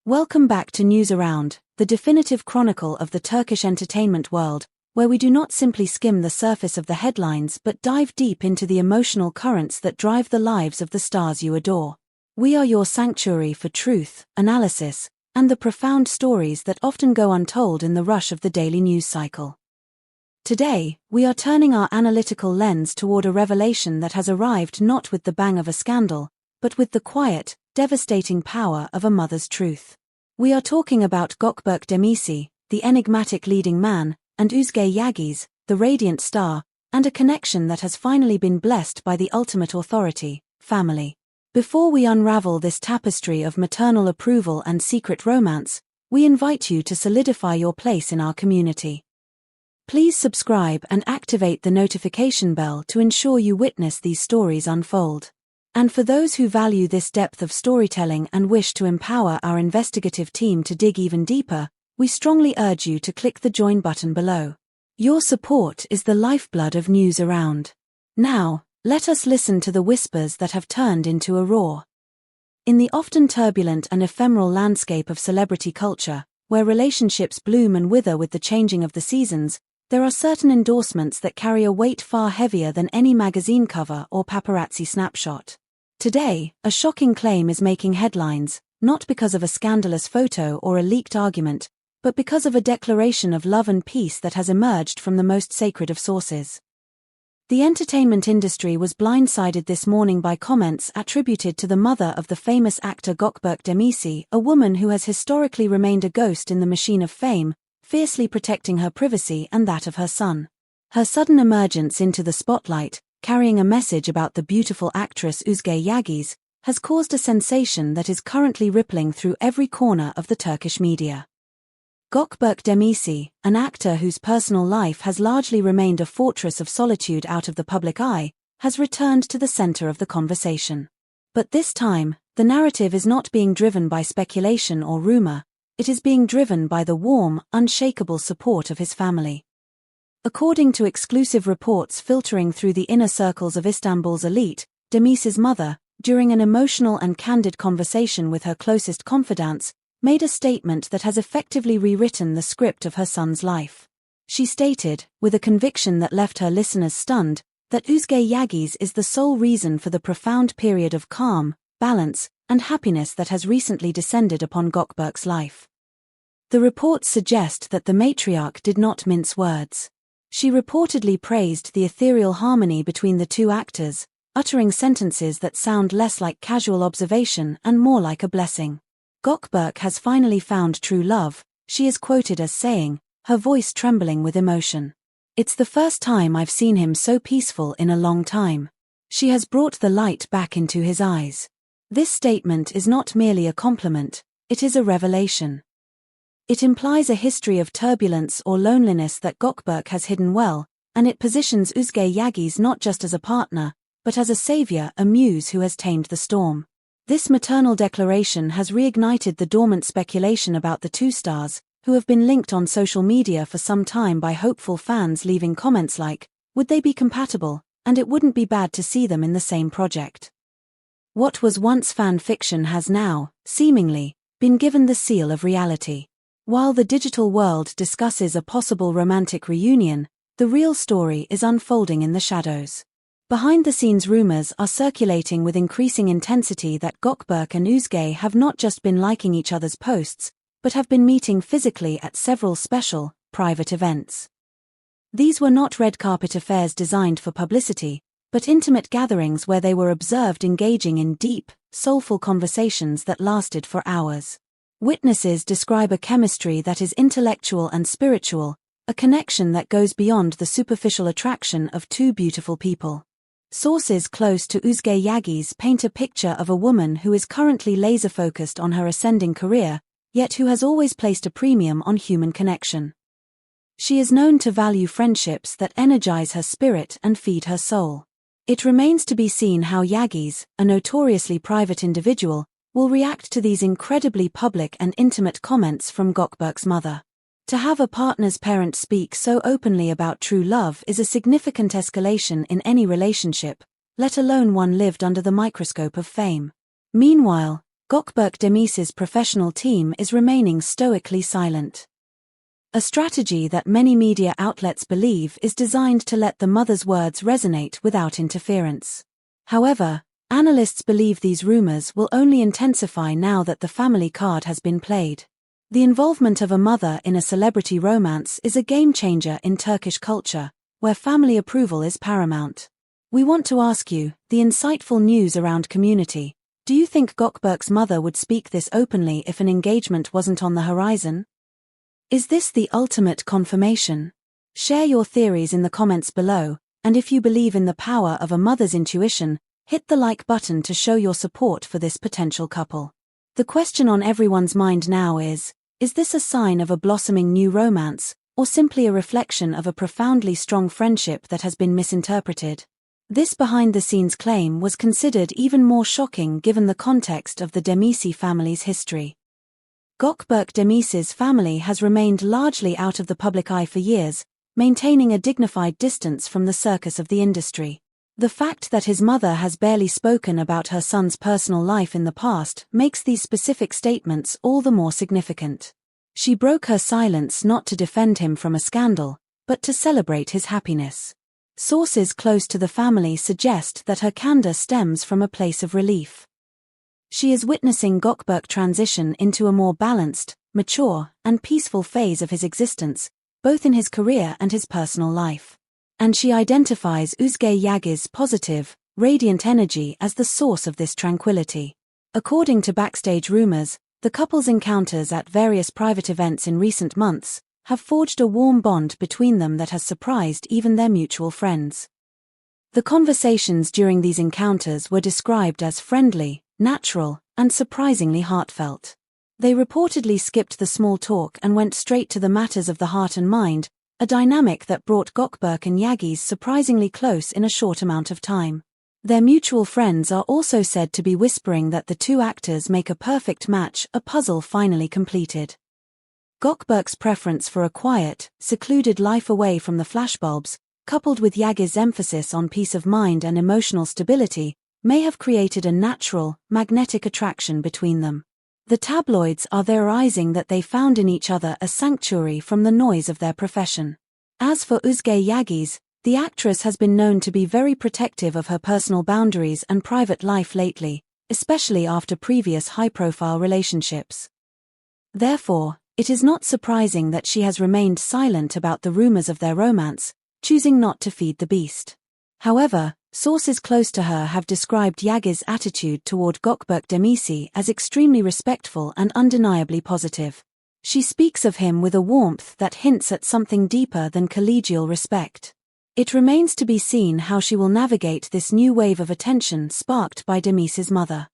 Welcome back to News Around, the definitive chronicle of the Turkish entertainment world, where we do not simply skim the surface of the headlines but dive deep into the emotional currents that drive the lives of the stars you adore. We are your sanctuary for truth, analysis, and the profound stories that often go untold in the rush of the daily news cycle. Today, we are turning our analytical lens toward a revelation that has arrived not with the bang of a scandal, but with the quiet, devastating power of a mother's truth. We are talking about Gökberk Demirci, the enigmatic leading man, and Özge Yağız, the radiant star, and a connection that has finally been blessed by the ultimate authority, family. Before we unravel this tapestry of maternal approval and secret romance, we invite you to solidify your place in our community. Please subscribe and activate the notification bell to ensure you witness these stories unfold. And for those who value this depth of storytelling and wish to empower our investigative team to dig even deeper, we strongly urge you to click the join button below. Your support is the lifeblood of News Around. Now, let us listen to the whispers that have turned into a roar. In the often turbulent and ephemeral landscape of celebrity culture, where relationships bloom and wither with the changing of the seasons, there are certain endorsements that carry a weight far heavier than any magazine cover or paparazzi snapshot. Today, a shocking claim is making headlines, not because of a scandalous photo or a leaked argument, but because of a declaration of love and peace that has emerged from the most sacred of sources. The entertainment industry was blindsided this morning by comments attributed to the mother of the famous actor Gökberk Demirci, a woman who has historically remained a ghost in the machine of fame, fiercely protecting her privacy and that of her son. Her sudden emergence into the spotlight, carrying a message about the beautiful actress Özge Yağız, has caused a sensation that is currently rippling through every corner of the Turkish media. Gökberk Demirci, an actor whose personal life has largely remained a fortress of solitude out of the public eye, has returned to the center of the conversation. But this time, the narrative is not being driven by speculation or rumor, it is being driven by the warm, unshakable support of his family. According to exclusive reports filtering through the inner circles of Istanbul's elite, Demirci's mother, during an emotional and candid conversation with her closest confidants, made a statement that has effectively rewritten the script of her son's life. She stated, with a conviction that left her listeners stunned, that Özge Yağız is the sole reason for the profound period of calm, balance, and happiness that has recently descended upon Gökberk's life. The reports suggest that the matriarch did not mince words. She reportedly praised the ethereal harmony between the two actors, uttering sentences that sound less like casual observation and more like a blessing. Gökberk has finally found true love, she is quoted as saying, her voice trembling with emotion. It's the first time I've seen him so peaceful in a long time. She has brought the light back into his eyes. This statement is not merely a compliment, it is a revelation. It implies a history of turbulence or loneliness that Gökberk has hidden well, and it positions Özge Yağız not just as a partner, but as a savior, a muse who has tamed the storm. This maternal declaration has reignited the dormant speculation about the two stars, who have been linked on social media for some time by hopeful fans leaving comments like, would they be compatible, and it wouldn't be bad to see them in the same project. What was once fan fiction has now, seemingly, been given the seal of reality. While the digital world discusses a possible romantic reunion, the real story is unfolding in the shadows. Behind-the-scenes rumors are circulating with increasing intensity that Gökberk and Özge have not just been liking each other's posts, but have been meeting physically at several special, private events. These were not red carpet affairs designed for publicity, but intimate gatherings where they were observed engaging in deep, soulful conversations that lasted for hours. Witnesses describe a chemistry that is intellectual and spiritual, a connection that goes beyond the superficial attraction of two beautiful people. Sources close to Özge Yağız paint a picture of a woman who is currently laser-focused on her ascending career, yet who has always placed a premium on human connection. She is known to value friendships that energize her spirit and feed her soul. It remains to be seen how Yağız, a notoriously private individual, will react to these incredibly public and intimate comments from Gökberk's mother. To have a partner's parent speak so openly about true love is a significant escalation in any relationship, let alone one lived under the microscope of fame. Meanwhile, Gökberk Demirci's professional team is remaining stoically silent. A strategy that many media outlets believe is designed to let the mother's words resonate without interference. However, analysts believe these rumors will only intensify now that the family card has been played. The involvement of a mother in a celebrity romance is a game-changer in Turkish culture, where family approval is paramount. We want to ask you, the insightful news around community, do you think Gökberk's mother would speak this openly if an engagement wasn't on the horizon? Is this the ultimate confirmation? Share your theories in the comments below, and if you believe in the power of a mother's intuition, hit the like button to show your support for this potential couple. The question on everyone's mind now is this a sign of a blossoming new romance, or simply a reflection of a profoundly strong friendship that has been misinterpreted? This behind-the-scenes claim was considered even more shocking given the context of the Demirci family's history. Gökberk Demirci's family has remained largely out of the public eye for years, maintaining a dignified distance from the circus of the industry. The fact that his mother has barely spoken about her son's personal life in the past makes these specific statements all the more significant. She broke her silence not to defend him from a scandal, but to celebrate his happiness. Sources close to the family suggest that her candor stems from a place of relief. She is witnessing Gökberk transition into a more balanced, mature, and peaceful phase of his existence, both in his career and his personal life. And she identifies Özge Yağız's positive, radiant energy as the source of this tranquility. According to backstage rumors, the couple's encounters at various private events in recent months have forged a warm bond between them that has surprised even their mutual friends. The conversations during these encounters were described as friendly, natural, and surprisingly heartfelt. They reportedly skipped the small talk and went straight to the matters of the heart and mind, a dynamic that brought Gökberk and Yağız surprisingly close in a short amount of time. Their mutual friends are also said to be whispering that the two actors make a perfect match, a puzzle finally completed. Gökberk's preference for a quiet, secluded life away from the flashbulbs, coupled with Yağız's emphasis on peace of mind and emotional stability, may have created a natural, magnetic attraction between them. The tabloids are theorizing that they found in each other a sanctuary from the noise of their profession. As for Özge Yağız, the actress has been known to be very protective of her personal boundaries and private life lately, especially after previous high-profile relationships. Therefore, it is not surprising that she has remained silent about the rumors of their romance, choosing not to feed the beast. However, sources close to her have described Yağız's attitude toward Gökberk Demirci as extremely respectful and undeniably positive. She speaks of him with a warmth that hints at something deeper than collegial respect. It remains to be seen how she will navigate this new wave of attention sparked by Demirci's mother.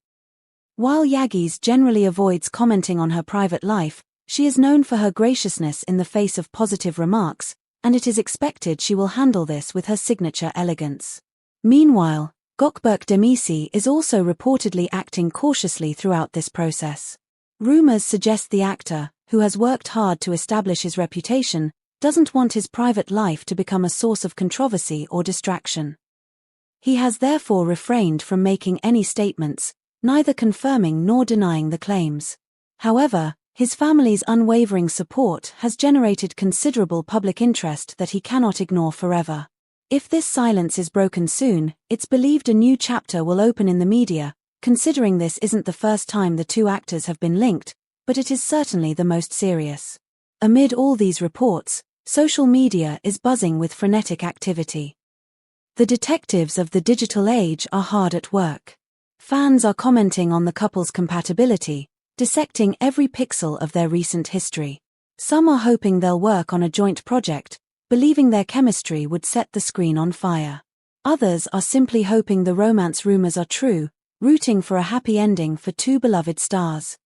While Yağız generally avoids commenting on her private life, she is known for her graciousness in the face of positive remarks, and it is expected she will handle this with her signature elegance. Meanwhile, Gökberk Demirci is also reportedly acting cautiously throughout this process. Rumors suggest the actor, who has worked hard to establish his reputation, doesn't want his private life to become a source of controversy or distraction. He has therefore refrained from making any statements, neither confirming nor denying the claims. However, his family's unwavering support has generated considerable public interest that he cannot ignore forever. If this silence is broken soon, it's believed a new chapter will open in the media, considering this isn't the first time the two actors have been linked, but it is certainly the most serious. Amid all these reports, social media is buzzing with frenetic activity. The detectives of the digital age are hard at work. Fans are commenting on the couple's compatibility, dissecting every pixel of their recent history. Some are hoping they'll work on a joint project, believing their chemistry would set the screen on fire. Others are simply hoping the romance rumors are true, rooting for a happy ending for two beloved stars.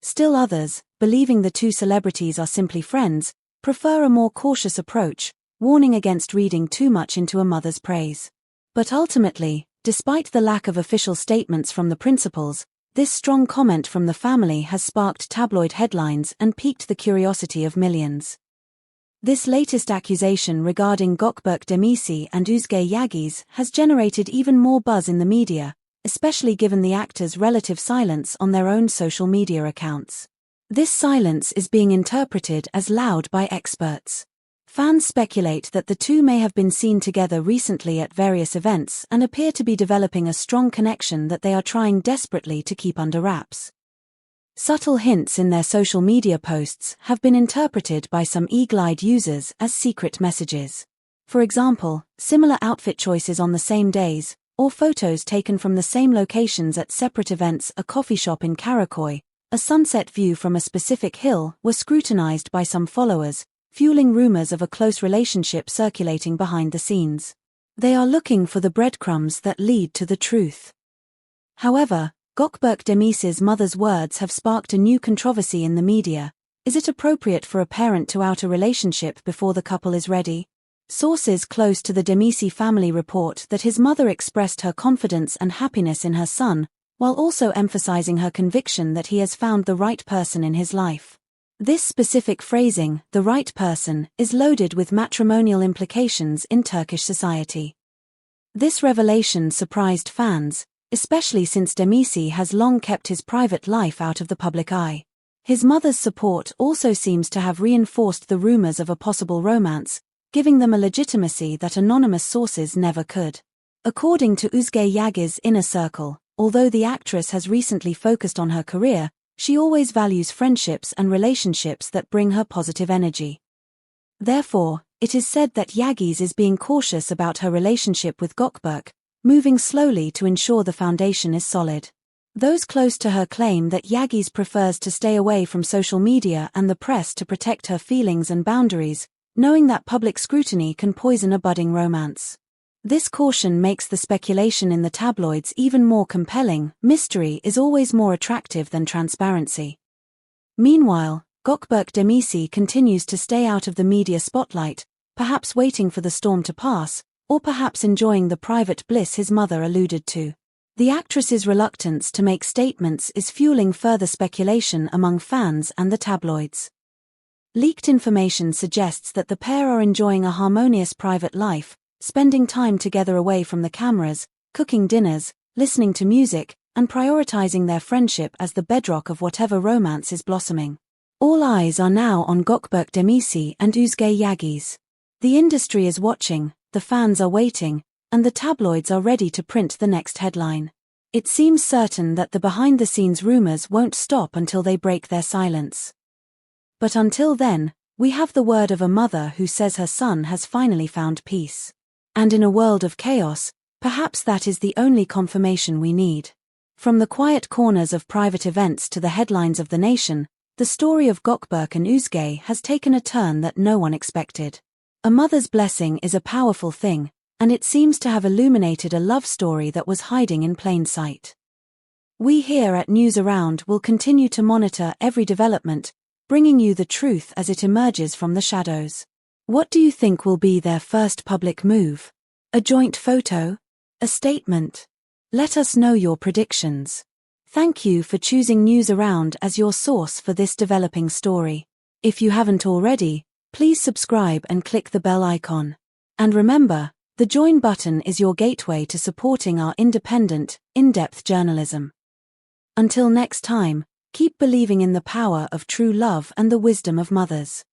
Still others, believing the two celebrities are simply friends, prefer a more cautious approach, warning against reading too much into a mother's praise. But ultimately, despite the lack of official statements from the principals, this strong comment from the family has sparked tabloid headlines and piqued the curiosity of millions. This latest accusation regarding Gökberk Demirci and Özge Yağız has generated even more buzz in the media, especially given the actors' relative silence on their own social media accounts. This silence is being interpreted as loud by experts. Fans speculate that the two may have been seen together recently at various events and appear to be developing a strong connection that they are trying desperately to keep under wraps. Subtle hints in their social media posts have been interpreted by some eagle-eyed users as secret messages. For example, similar outfit choices on the same days, or photos taken from the same locations at separate events. A coffee shop in Karakoy, a sunset view from a specific hill, were scrutinized by some followers, fueling rumors of a close relationship circulating behind the scenes. They are looking for the breadcrumbs that lead to the truth. However, Gökberk Demirci's mother's words have sparked a new controversy in the media. Is it appropriate for a parent to out a relationship before the couple is ready? Sources close to the Demirci family report that his mother expressed her confidence and happiness in her son, while also emphasizing her conviction that he has found the right person in his life. This specific phrasing, the right person, is loaded with matrimonial implications in Turkish society. This revelation surprised fans, especially since Demirci has long kept his private life out of the public eye. His mother's support also seems to have reinforced the rumors of a possible romance, giving them a legitimacy that anonymous sources never could. According to Özge Yağız's inner circle, although the actress has recently focused on her career, she always values friendships and relationships that bring her positive energy. Therefore, it is said that Yağız is being cautious about her relationship with Gökberk, moving slowly to ensure the foundation is solid. Those close to her claim that Yağız prefers to stay away from social media and the press to protect her feelings and boundaries, knowing that public scrutiny can poison a budding romance. This caution makes the speculation in the tabloids even more compelling. Mystery is always more attractive than transparency. Meanwhile, Gökberk Demirci continues to stay out of the media spotlight, perhaps waiting for the storm to pass, or perhaps enjoying the private bliss his mother alluded to. The actress's reluctance to make statements is fueling further speculation among fans and the tabloids. Leaked information suggests that the pair are enjoying a harmonious private life, spending time together away from the cameras, cooking dinners, listening to music, and prioritizing their friendship as the bedrock of whatever romance is blossoming. All eyes are now on Gökberk Demirci and Özge Yağız. The industry is watching, the fans are waiting, and the tabloids are ready to print the next headline. It seems certain that the behind-the-scenes rumors won't stop until they break their silence. But until then, we have the word of a mother who says her son has finally found peace. And in a world of chaos, perhaps that is the only confirmation we need. From the quiet corners of private events to the headlines of the nation, the story of Gökberk and Özge has taken a turn that no one expected. A mother's blessing is a powerful thing, and it seems to have illuminated a love story that was hiding in plain sight. We here at News Around will continue to monitor every development, bringing you the truth as it emerges from the shadows. What do you think will be their first public move? A joint photo? A statement? Let us know your predictions. Thank you for choosing News Around as your source for this developing story. If you haven't already, please subscribe and click the bell icon. And remember, the join button is your gateway to supporting our independent, in-depth journalism. Until next time, keep believing in the power of true love and the wisdom of mothers.